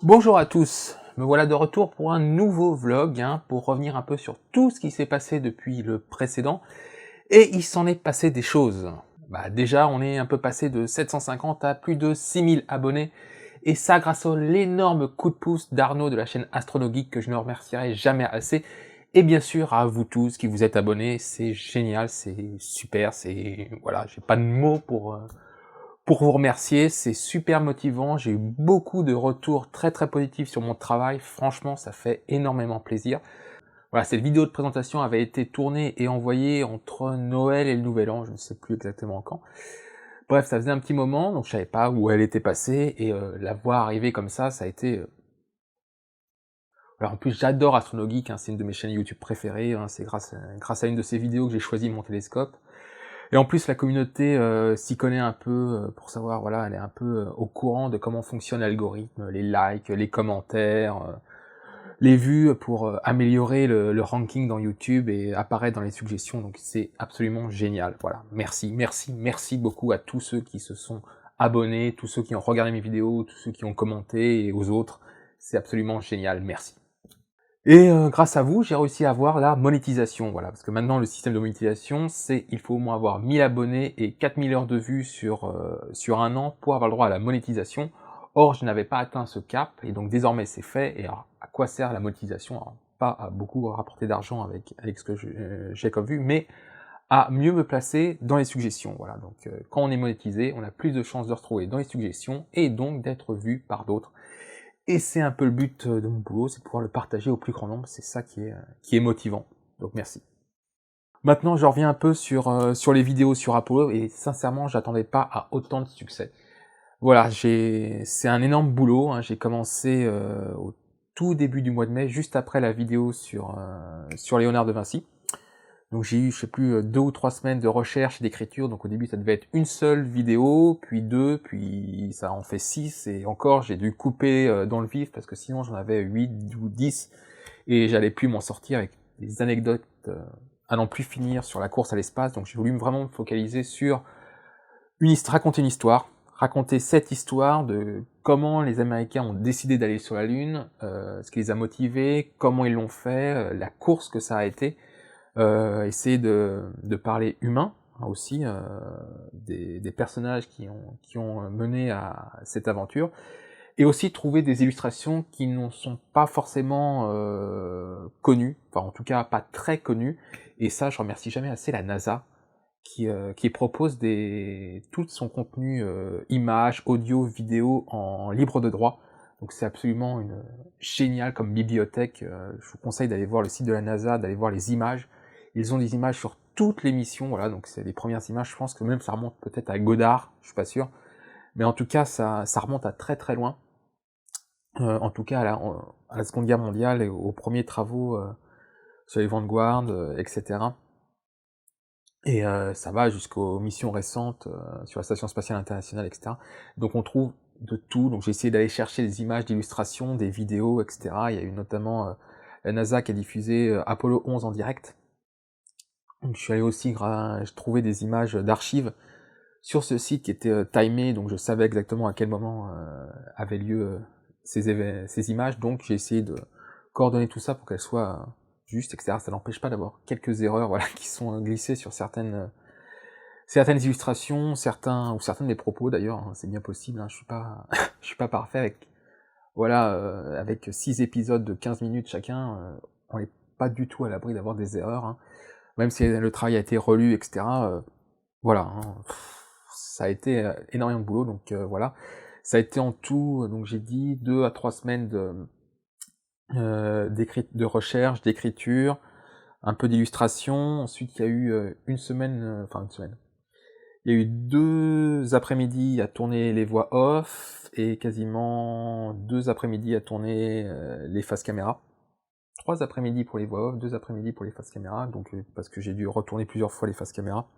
Bonjour à tous, me voilà de retour pour un nouveau vlog, pour revenir un peu sur tout ce qui s'est passé depuis le précédent, et il s'en est passé des choses. Déjà, on est un peu passé de 750 à plus de 6000 abonnés, et ça grâce à l'énorme coup de pouce d'Arnaud de la chaîne AstronoGeek que je ne remercierai jamais assez, et bien sûr à vous tous qui vous êtes abonnés, c'est génial, c'est super, voilà, j'ai pas de mots pour vous remercier, c'est super motivant, j'ai eu beaucoup de retours très positifs sur mon travail, franchement ça fait énormément plaisir. Voilà, cette vidéo de présentation avait été tournée et envoyée entre Noël et le Nouvel An, je ne sais plus exactement quand. Bref, ça faisait un petit moment, donc je savais pas où elle était passée, et la voir arriver comme ça a été... Alors en plus j'adore AstronoGeek, c'est une de mes chaînes YouTube préférées, c'est grâce à une de ces vidéos que j'ai choisi mon télescope. Et en plus, la communauté s'y connaît un peu pour savoir, voilà, elle est un peu au courant de comment fonctionne l'algorithme, les likes, les commentaires, les vues pour améliorer le ranking dans YouTube et apparaître dans les suggestions. Donc c'est absolument génial. Voilà, merci beaucoup à tous ceux qui se sont abonnés, tous ceux qui ont regardé mes vidéos, tous ceux qui ont commenté et aux autres. C'est absolument génial, merci. Et grâce à vous, j'ai réussi à avoir la monétisation, voilà, parce que maintenant le système de monétisation, c'est il faut au moins avoir 1000 abonnés et 4000 heures de vues sur un an pour avoir le droit à la monétisation. Or, je n'avais pas atteint ce cap, et donc désormais c'est fait, et alors, à quoi sert la monétisation? Alors, pas à beaucoup rapporter d'argent avec ce que j'ai comme vue, mais à mieux me placer dans les suggestions, voilà, donc quand on est monétisé, on a plus de chances de retrouver dans les suggestions, et donc d'être vu par d'autres. Et c'est un peu le but de mon boulot, c'est de pouvoir le partager au plus grand nombre, c'est ça qui est motivant, donc merci. Maintenant, je reviens un peu sur les vidéos sur Apollo, et sincèrement, j'attendais pas à autant de succès. Voilà, c'est un énorme boulot, j'ai commencé au tout début du mois de mai, juste après la vidéo sur Léonard de Vinci. Donc j'ai eu, je sais plus, 2 ou 3 semaines de recherche et d'écriture, donc au début ça devait être une seule vidéo, puis deux, puis ça en fait 6, et encore j'ai dû couper dans le vif, parce que sinon j'en avais 8 ou 10, et j'allais plus m'en sortir avec des anecdotes à n'en plus finir sur la course à l'espace, donc j'ai voulu vraiment me focaliser sur raconter une histoire, raconter cette histoire de comment les Américains ont décidé d'aller sur la Lune, ce qui les a motivés, comment ils l'ont fait, la course que ça a été, essayer de parler humain aussi, des personnages qui ont mené à cette aventure, et aussi trouver des illustrations qui ne sont pas forcément connues, enfin en tout cas pas très connues, et ça je remercie jamais assez la NASA, qui propose tout son contenu images, audio, vidéo en libre de droit. Donc c'est absolument génial comme bibliothèque. Je vous conseille d'aller voir le site de la NASA, d'aller voir les images. Ils ont des images sur toutes les missions, voilà, donc c'est les premières images, je pense que même ça remonte peut-être à Goddard, je suis pas sûr. Mais en tout cas, ça remonte à très loin. En tout cas à la Seconde Guerre mondiale et aux premiers travaux sur les Vanguard, etc. Et ça va jusqu'aux missions récentes sur la Station Spatiale Internationale, etc. Donc on trouve de tout, donc j'ai essayé d'aller chercher des images d'illustrations, des vidéos, etc. Il y a eu notamment la NASA qui a diffusé Apollo 11 en direct. Donc je suis allé aussi trouver des images d'archives sur ce site qui était timé, donc je savais exactement à quel moment avaient lieu ces images, donc j'ai essayé de coordonner tout ça pour qu'elles soient justes, etc. Ça n'empêche pas d'avoir quelques erreurs, voilà, qui sont glissées sur certaines illustrations, certains de mes propos d'ailleurs, c'est bien possible, je suis pas, je suis pas parfait avec 6 épisodes de 15 minutes chacun, on n'est pas du tout à l'abri d'avoir des erreurs, même si le travail a été relu, etc. Voilà, ça a été énormément de boulot, donc voilà. Ça a été en tout, donc j'ai dit 2 à 3 semaines de recherche, d'écriture, un peu d'illustration. Ensuite, il y a eu une semaine, il y a eu 2 après-midi à tourner les voix off, et quasiment 2 après-midi à tourner les faces caméra. 3 après-midi pour les voix off, 2 après-midi pour les faces caméra, donc parce que j'ai dû retourner plusieurs fois les faces caméra.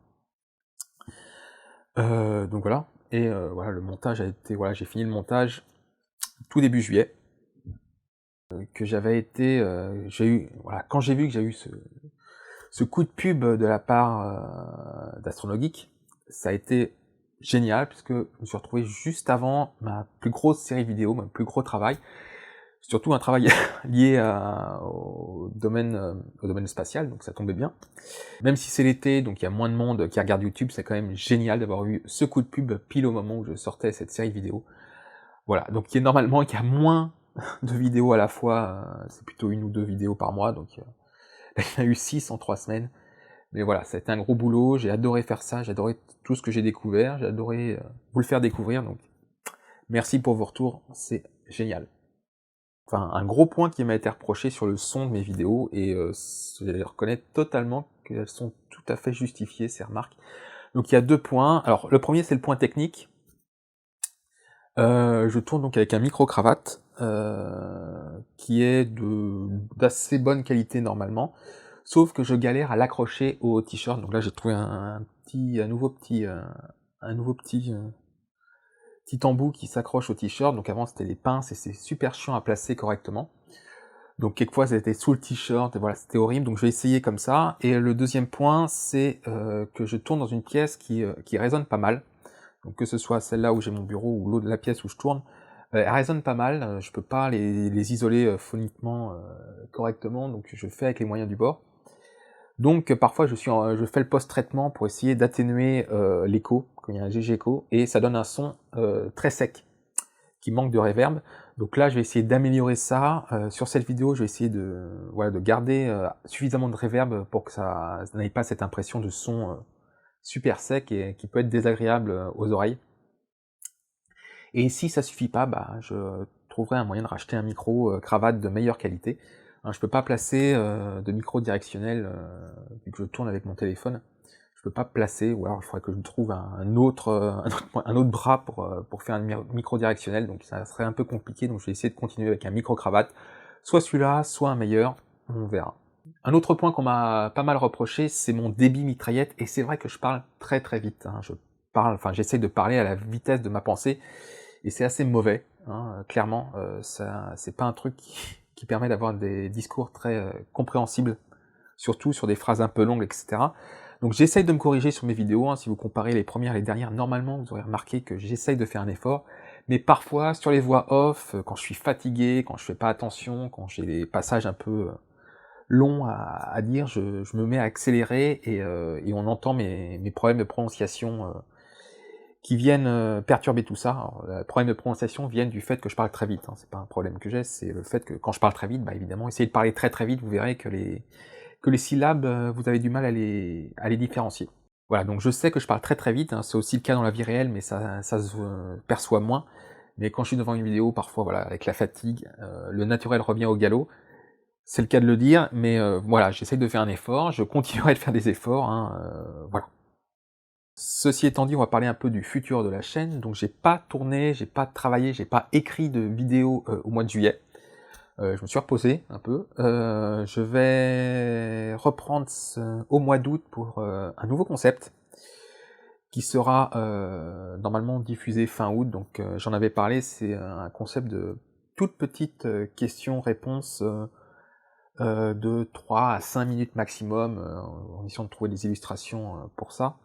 Donc voilà, et voilà, le montage a été, voilà, j'ai fini le montage tout début juillet, que j'avais été, j'ai eu, voilà, quand j'ai vu que j'ai eu ce coup de pub de la part d'AstronoGeek, ça a été génial, puisque je me suis retrouvé juste avant ma plus grosse série vidéo, mon plus gros travail, surtout un travail lié au domaine spatial, donc ça tombait bien. Même si c'est l'été, donc il y a moins de monde qui regarde YouTube, c'est quand même génial d'avoir eu ce coup de pub pile au moment où je sortais cette série vidéo. Voilà, donc normalement il y a moins de vidéos à la fois, c'est plutôt 1 ou 2 vidéos par mois, donc il y en a eu 6 en 3 semaines. Mais voilà, ça a été un gros boulot, j'ai adoré faire ça, j'ai adoré tout ce que j'ai découvert, j'ai adoré vous le faire découvrir, donc merci pour vos retours, c'est génial. Enfin, un gros point qui m'a été reproché sur le son de mes vidéos, et je reconnais totalement qu'elles sont tout à fait justifiées, ces remarques. Donc il y a 2 points. Alors le premier, c'est le point technique. Je tourne donc avec un micro-cravate, qui est d'assez bonne qualité normalement, sauf que je galère à l'accrocher au t-shirt. Donc là j'ai trouvé un nouveau petit embout qui s'accroche au t-shirt. Donc avant c'était les pinces et c'est super chiant à placer correctement. Donc quelquefois c'était sous le t-shirt et voilà, c'était horrible, donc je vais essayer comme ça. Et le deuxième point, c'est que je tourne dans une pièce qui résonne pas mal. Donc que ce soit celle-là où j'ai mon bureau ou l'autre, la pièce où je tourne, elle résonne pas mal, je peux pas les isoler phoniquement correctement, donc je fais avec les moyens du bord. Donc parfois je fais le post-traitement pour essayer d'atténuer l'écho, quand il y a un GG écho, et ça donne un son très sec, qui manque de reverb. Donc là je vais essayer d'améliorer ça. Sur cette vidéo je vais essayer de garder suffisamment de reverb pour que ça n'ait pas cette impression de son super sec et qui peut être désagréable aux oreilles. Et si ça suffit pas, bah, je trouverai un moyen de racheter un micro cravate de meilleure qualité. Hein, je peux pas placer de micro directionnel, vu que je tourne avec mon téléphone. Je peux pas placer, ou alors il faudrait que je trouve un autre bras pour faire un micro directionnel, donc ça serait un peu compliqué, donc je vais essayer de continuer avec un micro cravate, soit celui-là, soit un meilleur, on verra. Un autre point qu'on m'a pas mal reproché, c'est mon débit mitraillette, et c'est vrai que je parle très très vite, hein. J'essaie de parler à la vitesse de ma pensée, et c'est assez mauvais, hein, clairement, c'est pas un truc qui permet d'avoir des discours très compréhensibles, surtout sur des phrases un peu longues, etc. Donc j'essaye de me corriger sur mes vidéos, hein. Si vous comparez les premières et les dernières, normalement vous aurez remarqué que j'essaye de faire un effort, mais parfois sur les voix off, quand je suis fatigué, quand je fais pas attention, quand j'ai des passages un peu longs à dire, je me mets à accélérer, et on entend mes problèmes de prononciation qui viennent perturber tout ça. Alors, les problèmes de prononciation viennent du fait que je parle très vite, hein. C'est pas un problème que j'ai, c'est le fait que quand je parle très vite, bah évidemment, essayez de parler très très vite, vous verrez que les syllabes, vous avez du mal à les différencier. Voilà, donc je sais que je parle très très vite, hein, c'est aussi le cas dans la vie réelle, mais ça se perçoit moins. Mais quand je suis devant une vidéo, parfois, voilà, avec la fatigue, le naturel revient au galop. C'est le cas de le dire, mais voilà, j'essaye de faire un effort, je continuerai de faire des efforts, hein, voilà. Ceci étant dit, on va parler un peu du futur de la chaîne. Donc j'ai pas tourné, j'ai pas travaillé, j'ai pas écrit de vidéo au mois de juillet. Je me suis reposé un peu. Je vais reprendre au mois d'août pour un nouveau concept qui sera normalement diffusé fin août. Donc j'en avais parlé, c'est un concept de toute petite questions-réponses de 3 à 5 minutes maximum, en essayant de trouver des illustrations pour ça.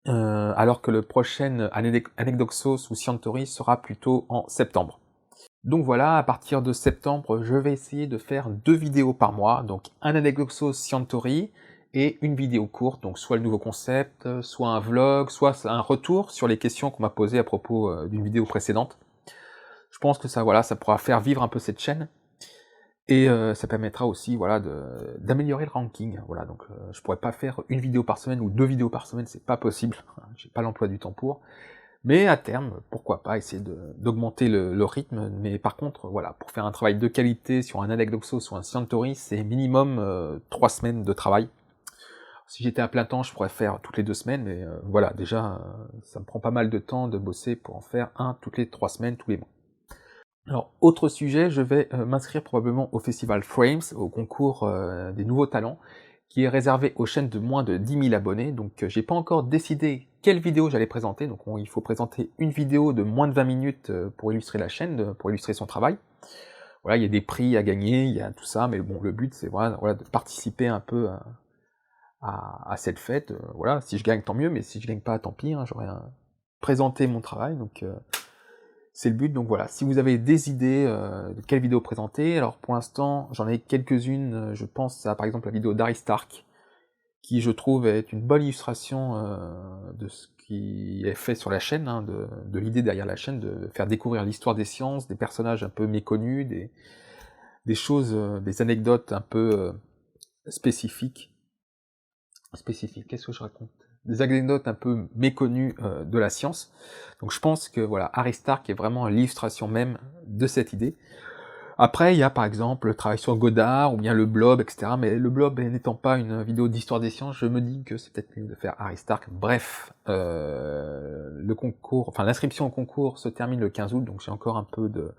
Alors que le prochain Anecdoxos ou Scientory sera plutôt en septembre. Donc voilà, à partir de septembre, je vais essayer de faire 2 vidéos par mois, donc un Anecdoxos Scientory et une vidéo courte, donc soit le nouveau concept, soit un vlog, soit un retour sur les questions qu'on m'a posées à propos d'une vidéo précédente. Je pense que ça, voilà, ça pourra faire vivre un peu cette chaîne. Et ça permettra aussi, voilà, d'améliorer le ranking. Voilà, donc je pourrais pas faire une vidéo par semaine ou 2 vidéos par semaine, c'est pas possible. J'ai pas l'emploi du temps pour. Mais à terme, pourquoi pas essayer d'augmenter le rythme. Mais par contre, voilà, pour faire un travail de qualité sur un Anecdoxos ou un Scientory, c'est minimum 3 semaines de travail. Si j'étais à plein temps, je pourrais faire toutes les 2 semaines, mais voilà, déjà, ça me prend pas mal de temps de bosser pour en faire un toutes les 3 semaines, tous les mois. Alors, autre sujet, je vais m'inscrire probablement au festival Frames, au concours des nouveaux talents, qui est réservé aux chaînes de moins de 10 000 abonnés, donc j'ai pas encore décidé quelle vidéo j'allais présenter, donc il faut présenter une vidéo de moins de 20 minutes pour illustrer la chaîne, pour illustrer son travail. Voilà, il y a des prix à gagner, il y a tout ça, mais bon, le but c'est voilà, de participer un peu à cette fête. Voilà, si je gagne, tant mieux, mais si je gagne pas, tant pis, hein, j'aurais présenté mon travail, donc c'est le but. Donc voilà, si vous avez des idées de quelle vidéo présenter, alors pour l'instant, j'en ai quelques-unes, je pense à par exemple la vidéo d'Harry Stark, qui je trouve est une bonne illustration de ce qui est fait sur la chaîne, hein, de l'idée derrière la chaîne, de faire découvrir l'histoire des sciences, des personnages un peu méconnus, des choses, des anecdotes un peu spécifiques. Spécifiques, qu'est-ce que je raconte? Des anecdotes un peu méconnues de la science. Donc je pense que voilà, Harry Stark est vraiment l'illustration même de cette idée. Après, il y a par exemple le travail sur Godard, ou bien le Blob, etc. Mais le Blob n'étant pas une vidéo d'histoire des sciences, je me dis que c'est peut-être mieux de faire Harry Stark. Bref, le concours, enfin l'inscription au concours se termine le 15 août, donc j'ai encore un peu de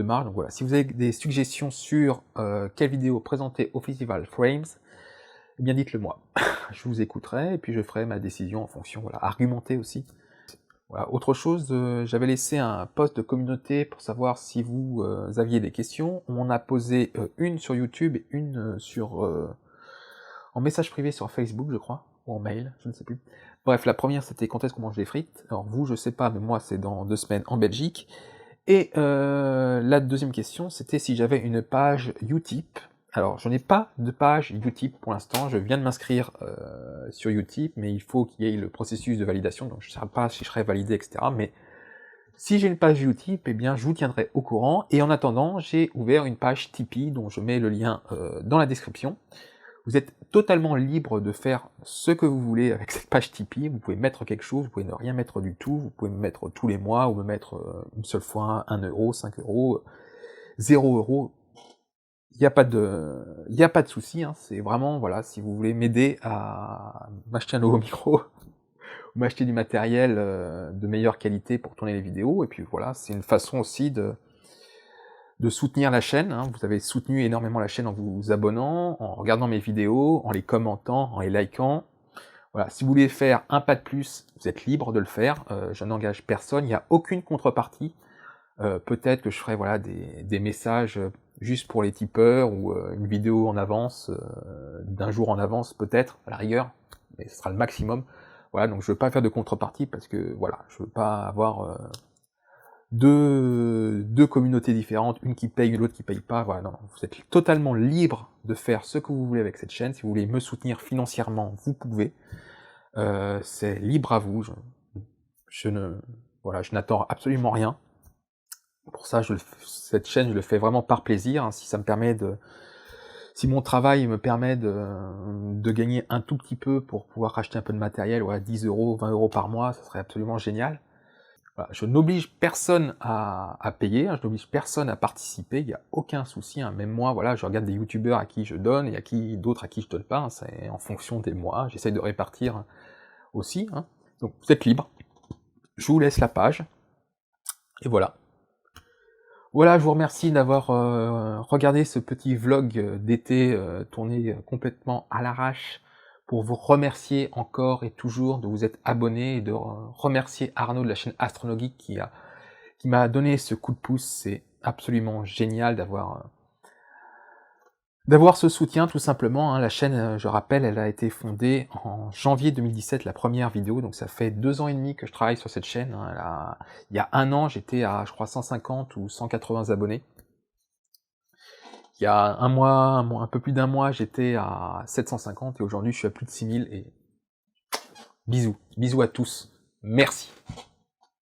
marge. Donc voilà, si vous avez des suggestions sur quelle vidéo présenter au Festival Frames, eh bien dites-le moi. Je vous écouterai, et puis je ferai ma décision en fonction, voilà, argumentée aussi. Voilà. Autre chose, j'avais laissé un post de communauté pour savoir si vous aviez des questions. On en a posé une sur YouTube et une en message privé sur Facebook, je crois, ou en mail, je ne sais plus. Bref, la première c'était quand est-ce qu'on mange des frites. Alors vous, je sais pas, mais moi c'est dans 2 semaines en Belgique. Et la deuxième question, c'était si j'avais une page Utip. Alors, je n'ai pas de page Utip pour l'instant, je viens de m'inscrire sur Utip, mais il faut qu'il y ait le processus de validation, donc je ne sais pas si je serai validé, etc. Mais si j'ai une page Utip, eh bien je vous tiendrai au courant, et en attendant, j'ai ouvert une page Tipeee, dont je mets le lien dans la description. Vous êtes totalement libre de faire ce que vous voulez avec cette page Tipeee, vous pouvez mettre quelque chose, vous pouvez ne rien mettre du tout, vous pouvez me mettre tous les mois, ou me mettre une seule fois 1 euro, 5 euros, 0 euros, il n'y a pas de souci, hein, c'est vraiment, voilà, si vous voulez m'aider à m'acheter un nouveau micro, ou m'acheter du matériel de meilleure qualité pour tourner les vidéos, et puis voilà, c'est une façon aussi de soutenir la chaîne, hein. Vous avez soutenu énormément la chaîne en vous abonnant, en regardant mes vidéos, en les commentant, en les likant. Voilà, si vous voulez faire un pas de plus, vous êtes libre de le faire, je n'engage personne, il n'y a aucune contrepartie. Peut-être que je ferai voilà, des messages juste pour les tipeurs, ou une vidéo en avance, d'un jour en avance peut-être, à la rigueur, mais ce sera le maximum. Voilà, donc je veux pas faire de contrepartie, parce que voilà, je veux pas avoir deux communautés différentes, une qui paye et l'autre qui paye pas. Voilà, non, vous êtes totalement libre de faire ce que vous voulez avec cette chaîne. Si vous voulez me soutenir financièrement, vous pouvez. C'est libre à vous. Je n'attends absolument rien. Pour ça, cette chaîne, je le fais vraiment par plaisir. Hein, si mon travail me permet de gagner un tout petit peu pour pouvoir racheter un peu de matériel, voilà, 10 euros, 20 euros par mois, ça serait absolument génial. Voilà, je n'oblige personne à payer, hein, je n'oblige personne à participer, il n'y a aucun souci, hein. Même moi, voilà, je regarde des youtubeurs à qui je donne, et d'autres à qui je donne pas, hein, c'est en fonction des mois, j'essaye de répartir aussi, hein. Donc vous êtes libre, je vous laisse la page, et voilà. Voilà, je vous remercie d'avoir regardé ce petit vlog d'été tourné complètement à l'arrache, pour vous remercier encore et toujours de vous être abonné, et de remercier Arnaud de la chaîne Astronogeek qui m'a donné ce coup de pouce. C'est absolument génial d'avoir ce soutien, tout simplement, hein. La chaîne, je rappelle, elle a été fondée en janvier 2017, la première vidéo, donc ça fait 2 ans et demi que je travaille sur cette chaîne, hein. Il y a 1 an, j'étais à, je crois, 150 ou 180 abonnés. Il y a un peu plus d'1 mois, j'étais à 750, et aujourd'hui je suis à plus de 6000, et bisous à tous, merci.